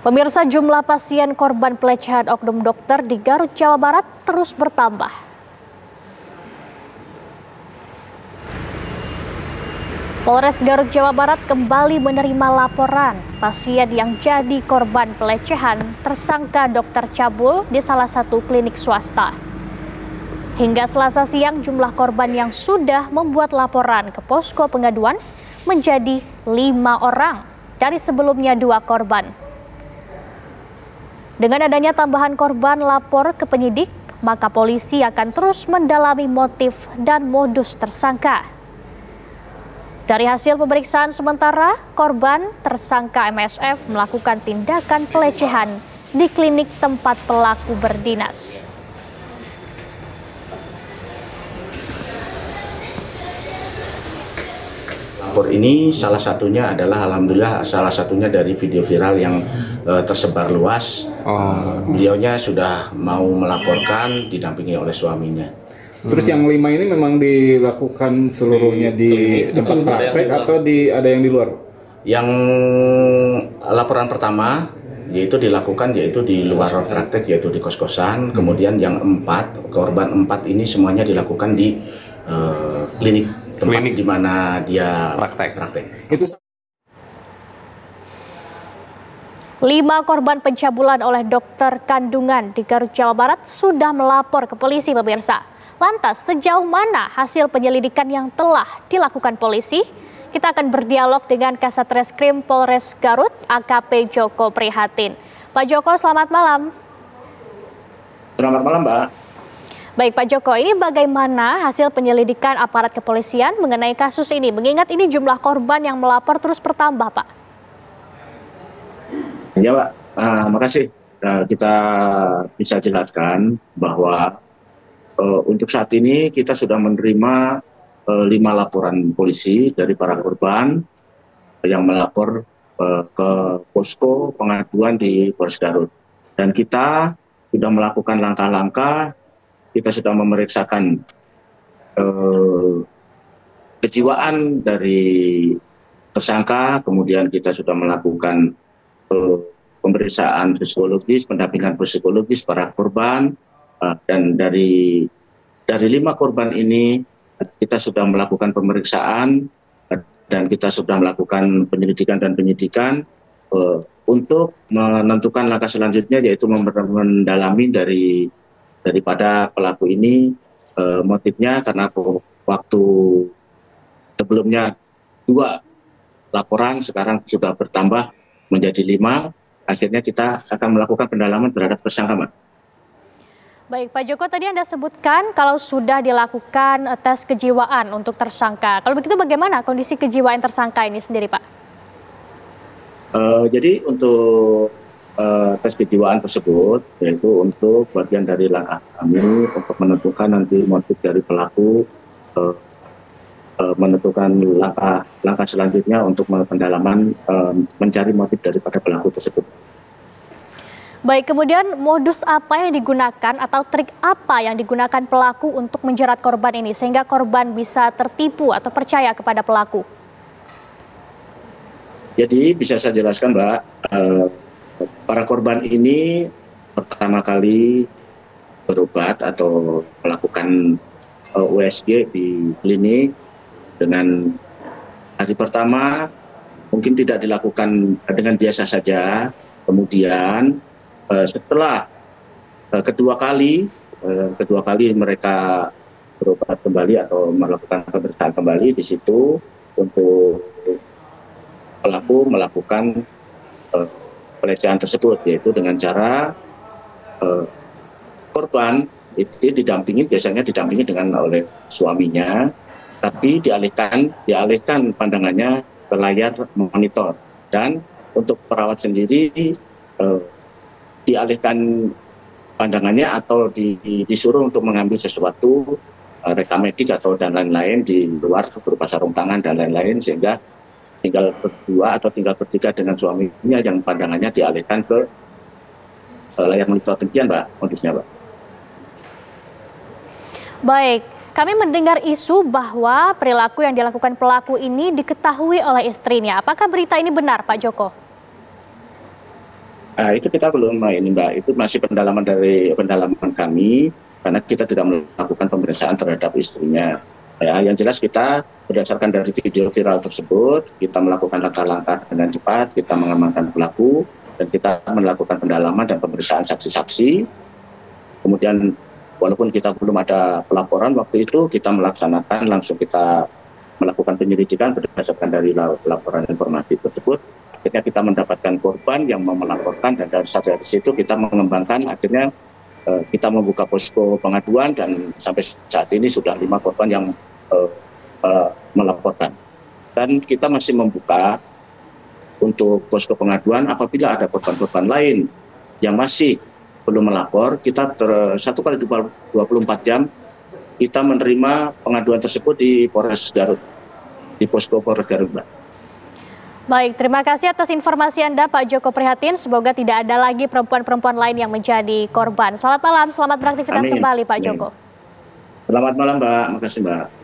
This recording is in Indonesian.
Pemirsa, jumlah pasien korban pelecehan oknum dokter di Garut, Jawa Barat terus bertambah. Polres Garut, Jawa Barat kembali menerima laporan pasien yang jadi korban pelecehan tersangka dokter cabul di salah satu klinik swasta. Hingga Selasa siang, jumlah korban yang sudah membuat laporan ke posko pengaduan menjadi 5 orang dari sebelumnya 2 korban. Dengan adanya tambahan korban lapor ke penyidik, maka polisi akan terus mendalami motif dan modus tersangka. Dari hasil pemeriksaan sementara, korban tersangka MSF melakukan tindakan pelecehan di klinik tempat pelaku berdinas. Lapor ini salah satunya adalah alhamdulillah salah satunya dari video viral yang tersebar luas. Beliaunya sudah mau melaporkan didampingi oleh suaminya. Terus yang 5 ini memang dilakukan seluruhnya di tempat praktek atau ada yang di luar? Yang laporan pertama yaitu dilakukan di luar praktek, yaitu di kos-kosan. Kemudian yang 4 korban 4 ini semuanya dilakukan di klinik tempat di mana dia praktek. Itu 5 korban pencabulan oleh dokter kandungan di Garut, Jawa Barat sudah melapor ke polisi, pemirsa. Lantas, sejauh mana hasil penyelidikan yang telah dilakukan polisi? Kita akan berdialog dengan Kasat Reskrim Polres Garut, AKP Joko Prihatin. Pak Joko, selamat malam. Selamat malam, Mbak. Baik, Pak Joko, ini bagaimana hasil penyelidikan aparat kepolisian mengenai kasus ini? Mengingat ini jumlah korban yang melapor terus bertambah, Pak. Ya, Pak. Makasih. Kita bisa jelaskan bahwa untuk saat ini kita sudah menerima 5 laporan polisi dari para korban yang melapor ke posko pengaduan di Polres Garut. Dan kita sudah melakukan langkah-langkah. Kita sudah memeriksakan kejiwaan dari tersangka, kemudian kita sudah melakukan pemeriksaan psikologis, pendampingan psikologis para korban, dan dari 5 korban ini kita sudah melakukan pemeriksaan dan kita sudah melakukan penyelidikan dan penyidikan untuk menentukan langkah selanjutnya, yaitu mendalami daripada pelaku ini motifnya, karena waktu sebelumnya 2 laporan, sekarang sudah bertambah menjadi 5. Akhirnya kita akan melakukan pendalaman terhadap tersangka, Mbak. Baik, Pak Joko, tadi Anda sebutkan kalau sudah dilakukan tes kejiwaan untuk tersangka. Kalau begitu bagaimana kondisi kejiwaan tersangka ini sendiri, Pak? Jadi untuk tes kejiwaan tersebut, yaitu untuk bagian dari langkah kami untuk menentukan nanti motif dari pelaku, menentukan langkah selanjutnya untuk pendalaman mencari motif daripada pelaku tersebut. Baik, kemudian modus apa yang digunakan atau trik apa yang digunakan pelaku untuk menjerat korban ini sehingga korban bisa tertipu atau percaya kepada pelaku? Jadi bisa saya jelaskan, Mbak, para korban ini pertama kali berobat atau melakukan USG di klinik. Dengan hari pertama mungkin tidak dilakukan dengan biasa saja, kemudian setelah kedua kali mereka berobat kembali atau melakukan pemeriksaan kembali, di situ untuk pelaku melakukan pelecehan tersebut, yaitu dengan cara korban itu biasanya didampingi oleh suaminya, tapi dialihkan pandangannya ke layar monitor, dan untuk perawat sendiri dialihkan pandangannya atau disuruh untuk mengambil sesuatu, rekam medik atau dan lain-lain di luar berupa sarung tangan dan lain-lain, sehingga tinggal berdua atau tinggal bertiga dengan suaminya yang pandangannya dialihkan ke layar monitor. Demikian, Mbak, modusnya, Mbak. Baik, kami mendengar isu bahwa perilaku yang dilakukan pelaku ini diketahui oleh istrinya. Apakah berita ini benar, Pak Joko? Itu kita belum ini Mbak, itu masih pendalaman kami karena kita tidak melakukan pemeriksaan terhadap istrinya. Ya, yang jelas kita berdasarkan dari video viral tersebut, kita melakukan langkah-langkah dengan cepat, kita mengamankan pelaku dan kita melakukan pendalaman dan pemeriksaan saksi-saksi. Kemudian walaupun kita belum ada pelaporan waktu itu, kita melaksanakan langsung kita melakukan penyelidikan berdasarkan dari laporan informasi tersebut. Akhirnya kita mendapatkan korban yang mau melaporkan dan dari situ kita mengembangkan, akhirnya kita membuka posko pengaduan dan sampai saat ini sudah 5 korban yang melaporkan. Dan kita masih membuka untuk posko pengaduan apabila ada korban-korban lain yang masih belum melapor, kita 1 kali 24 jam kita menerima pengaduan tersebut di Polres Garut, di posko Polres Garut, Mbak. Baik, terima kasih atas informasi Anda Pak Joko Prihatin. Semoga tidak ada lagi perempuan-perempuan lain yang menjadi korban. Selamat malam, selamat beraktivitas kembali Pak Joko. Selamat malam Mbak, makasih Mbak.